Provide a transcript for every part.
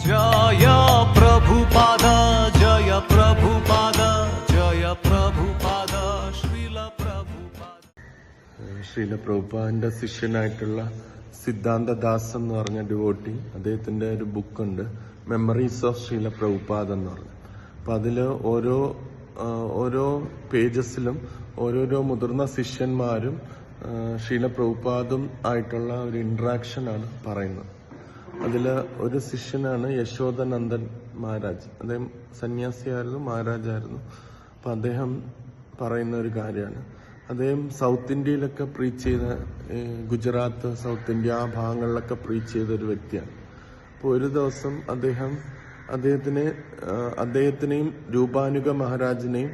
ജയ പ്രഭുപാദ ജയ പ്രഭുപാദ ജയ പ്രഭുപാദ ശ്രീല പ്രഭുപാദ. ശ്രീല പ്രഭുപാദിന്റെ ശിഷ്യനായിട്ടുള്ള സിദ്ധാന്തദാസ് എന്ന് പറഞ്ഞ ഡിവോട്ടി, അദ്ദേഹത്തിന്റെ ഒരു ബുക്കുണ്ട്, മെമ്മറീസ് ഓഫ് ശ്രീല പ്രഭുപാദ് എന്ന് പറഞ്ഞു. അപ്പൊ അതില് ഓരോ പേജസിലും ഓരോരോ മുതിർന്ന ശിഷ്യന്മാരും ശ്രീല പ്രഭുപാദും ആയിട്ടുള്ള ഒരു ഇന്ററാക്ഷൻ ആണ് പറയുന്നത്. അതില് ഒരു ശിഷ്യനാണ് യശോദനന്ദൻ മഹാരാജ്. അദ്ദേഹം സന്യാസിയായിരുന്നു, മഹാരാജായിരുന്നു. അപ്പൊ അദ്ദേഹം പറയുന്ന ഒരു കാര്യമാണ്, അദ്ദേഹം സൗത്ത് ഇന്ത്യയിലൊക്കെ പ്രീച്ച് ചെയ്ത, ഗുജറാത്ത്, സൗത്ത് ഇന്ത്യ ആ ഭാഗങ്ങളിലൊക്കെ പ്രീച്ച് ചെയ്ത ഒരു വ്യക്തിയാണ്. അപ്പോൾ ഒരു ദിവസം അദ്ദേഹത്തിനെയും രൂപാനുഗ മഹാരാജിനെയും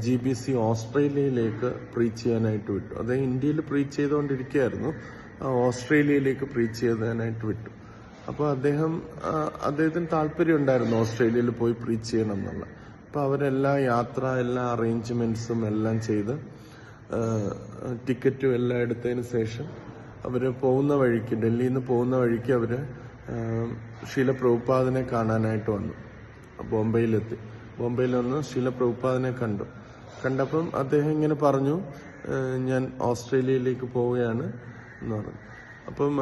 GBC ഓസ്ട്രേലിയയിലേക്ക് പ്രീച്ച് ചെയ്യാനായിട്ട് വിട്ടു. അദ്ദേഹം ഇന്ത്യയിൽ പ്രീച്ച് ചെയ്തുകൊണ്ടിരിക്കുകയായിരുന്നു, ഓസ്ട്രേലിയയിലേക്ക് പ്രീച്ച് ചെയ്യാനായിട്ട് വിട്ടു. അപ്പോൾ അദ്ദേഹത്തിന് താല്പര്യം ഉണ്ടായിരുന്നു ഓസ്ട്രേലിയയിൽ പോയി പ്രീച്ച് ചെയ്യണം എന്നുള്ള. അപ്പോൾ അവരെല്ലാ എല്ലാ അറേഞ്ച്മെന്റ്സും എല്ലാം ചെയ്ത് ടിക്കറ്റും എല്ലാം എടുത്തതിന് ശേഷം അവര് പോകുന്ന വഴിക്ക്, ഡൽഹിയിൽ നിന്ന് പോകുന്ന വഴിക്ക് അവര് ശ്രീല പ്രഭുപാദിനെ കാണാനായിട്ട് വന്നു. ബോംബെയിലെത്തി. ബോംബെയിൽ വന്ന് ശ്രീല പ്രഭുപാദിനെ കണ്ടപ്പം അദ്ദേഹം ഇങ്ങനെ പറഞ്ഞു, ഞാൻ ഓസ്ട്രേലിയയിലേക്ക് പോവുകയാണ് എന്ന് പറഞ്ഞു. അപ്പം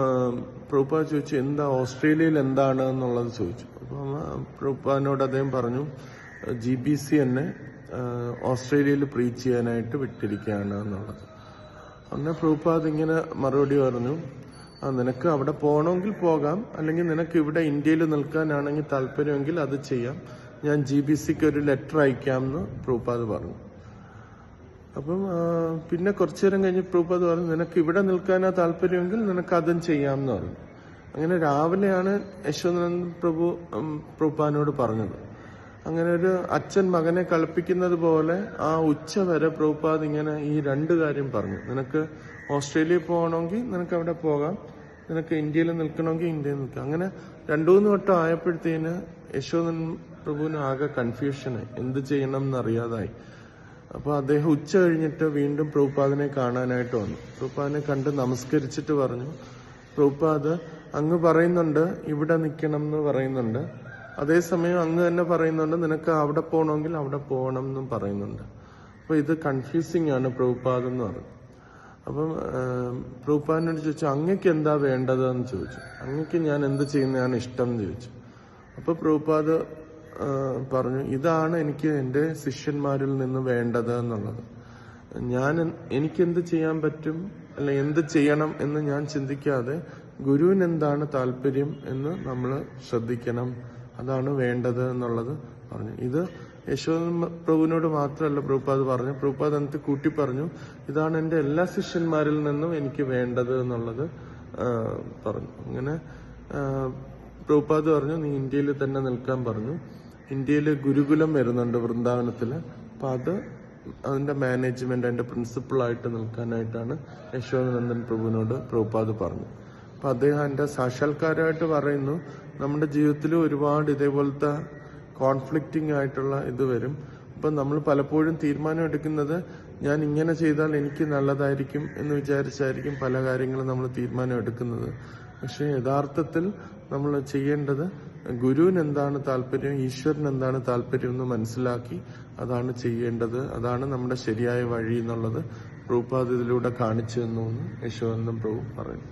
പ്രഭുപാദ് ചോദിച്ചു, എന്താ ഓസ്ട്രേലിയയിൽ എന്താണ് എന്നുള്ളത് ചോദിച്ചു. അപ്പം പ്രഭുപാദിനോട് അദ്ദേഹം പറഞ്ഞു, GBC എന്നെ ഓസ്ട്രേലിയയിൽ പ്രീച്ച് ചെയ്യാനായിട്ട് വിട്ടിരിക്കുകയാണ് എന്നുള്ളത്. അന്ന് പ്രഭുപാദ് ഇങ്ങനെ മറുപടി പറഞ്ഞു, നിനക്ക് അവിടെ പോകണമെങ്കിൽ പോകാം, അല്ലെങ്കിൽ നിനക്ക് ഇവിടെ ഇന്ത്യയിൽ നിൽക്കാനാണെങ്കിൽ താല്പര്യമെങ്കിൽ അത് ചെയ്യാം, ഞാൻ GBCക്ക് ഒരു ലെറ്റർ അയക്കാമെന്ന് പ്രഭുപാദ് പറഞ്ഞു. അപ്പം പിന്നെ കുറച്ചു നേരം കഴിഞ്ഞ് പ്രഭുപാദ് പറഞ്ഞു, നിനക്ക് ഇവിടെ നിൽക്കാനാ താല്പര്യമെങ്കിൽ നിനക്ക് അതും ചെയ്യാമെന്ന് പറഞ്ഞു. അങ്ങനെ രാവിലെയാണ് യശോദാനന്ദ പ്രഭുപാദിനോട് പറഞ്ഞത്. അങ്ങനെ ഒരു അച്ഛൻ മകനെ കളിപ്പിക്കുന്നത് പോലെ ആ ഉച്ച വരെ പ്രഭുപാദ് ഇങ്ങനെ ഈ രണ്ട് കാര്യം പറഞ്ഞു. നിനക്ക് ഓസ്ട്രേലിയയിൽ പോകണമെങ്കിൽ നിനക്ക് അവിടെ പോകാം, നിനക്ക് ഇന്ത്യയിൽ നിൽക്കണമെങ്കിൽ ഇന്ത്യയിൽ നിൽക്കാം. അങ്ങനെ 2-3 വട്ടം ആയപ്പോഴത്തേന് യശോദൻ പ്രഭുവിന് ആകെ കൺഫ്യൂഷനായി, എന്ത് ചെയ്യണം എന്നറിയാതായി. അപ്പൊ അദ്ദേഹം ഉച്ച കഴിഞ്ഞിട്ട് വീണ്ടും പ്രഭുപാദിനെ കാണാനായിട്ട് വന്നു. പ്രഭുപാദിനെ കണ്ട് നമസ്കരിച്ചിട്ട് പറഞ്ഞു, പ്രഭുപാദ് അങ്ങ് പറയുന്നുണ്ട് ഇവിടെ നിൽക്കണം എന്ന് പറയുന്നുണ്ട്, അതേസമയം അങ്ങ് തന്നെ പറയുന്നുണ്ട് നിനക്ക് അവിടെ പോകണമെങ്കിൽ അവിടെ പോകണം എന്നും പറയുന്നുണ്ട്. അപ്പൊ ഇത് കൺഫ്യൂസിങ് ആണ് പ്രഭുപാദ് എന്ന് പറഞ്ഞു. അപ്പം പ്രഭുപാദിനോട് ചോദിച്ചു, അങ്ങക്ക് എന്താ വേണ്ടതെന്ന് ചോദിച്ചു. അങ്ങക്ക് ഞാൻ എന്ത് ചെയ്യുന്നതാണ് ഇഷ്ടം എന്ന് ചോദിച്ചു. അപ്പൊ പ്രഭുപാദ് പറഞ്ഞു, ഇതാണ് എനിക്ക് എൻ്റെ ശിഷ്യന്മാരിൽ നിന്ന് വേണ്ടത് എന്നുള്ളത്. എനിക്കെന്ത് ചെയ്യാൻ പറ്റും, അല്ല എന്ത് ചെയ്യണം എന്ന് ഞാൻ ചിന്തിക്കാതെ ഗുരുവിന് എന്താണ് താല്പര്യം എന്ന് നമ്മൾ ശ്രദ്ധിക്കണം, അതാണ് വേണ്ടത് എന്നുള്ളത് പറഞ്ഞു. ഇത് യശോദൻ പ്രഭുവിനോട് മാത്രമല്ല പ്രഭുപാദ് പറഞ്ഞു, പ്രഭുപാദ് എന്നിട്ട് കൂട്ടി പറഞ്ഞു, ഇതാണ് എൻ്റെ എല്ലാ ശിഷ്യന്മാരിൽ നിന്നും എനിക്ക് വേണ്ടത് എന്നുള്ളത് പറഞ്ഞു. അങ്ങനെ പ്രഭുപാദ് പറഞ്ഞു, നീ ഇന്ത്യയിൽ തന്നെ നിൽക്കാൻ പറഞ്ഞു. ഇന്ത്യയിൽ ഗുരുകുലം വരുന്നുണ്ട് വൃന്ദാവനത്തില്, അപ്പൊ അതിന്റെ മാനേജ്മെന്റ്, അതിന്റെ പ്രിൻസിപ്പളായിട്ട് നിൽക്കാനായിട്ടാണ് യശോദാനന്ദൻ പ്രഭുവിനോട് പ്രഭുപാദ് പറഞ്ഞു. അപ്പൊ അദ്ദേഹം എന്റെ സാക്ഷാത്കാരമായിട്ട് പറയുന്നു, നമ്മുടെ ജീവിതത്തിൽ ഒരുപാട് ഇതേപോലത്തെ കോൺഫ്ലിക്റ്റിംഗ് ആയിട്ടുള്ള ഇത് വരും. അപ്പൊ നമ്മൾ പലപ്പോഴും തീരുമാനം എടുക്കുന്നത് ഞാൻ ഇങ്ങനെ ചെയ്താൽ എനിക്ക് നല്ലതായിരിക്കും എന്ന് വിചാരിച്ചായിരിക്കും പല കാര്യങ്ങളും നമ്മൾ തീരുമാനം എടുക്കുന്നത്. പക്ഷെ യഥാർത്ഥത്തിൽ നമ്മൾ ചെയ്യേണ്ടത് ഗുരുവിന് എന്താണ് താല്പര്യം, ഈശ്വരന് എന്താണ് താല്പര്യം എന്ന് മനസ്സിലാക്കി അതാണ് ചെയ്യേണ്ടത്, അതാണ് നമ്മുടെ ശരിയായ വഴി എന്നുള്ളത് പ്രഭുപാദ് ഇതിലൂടെ കാണിച്ചു തന്നു എന്ന് യശോദാനന്ദ പ്രഭു പറയുന്നു.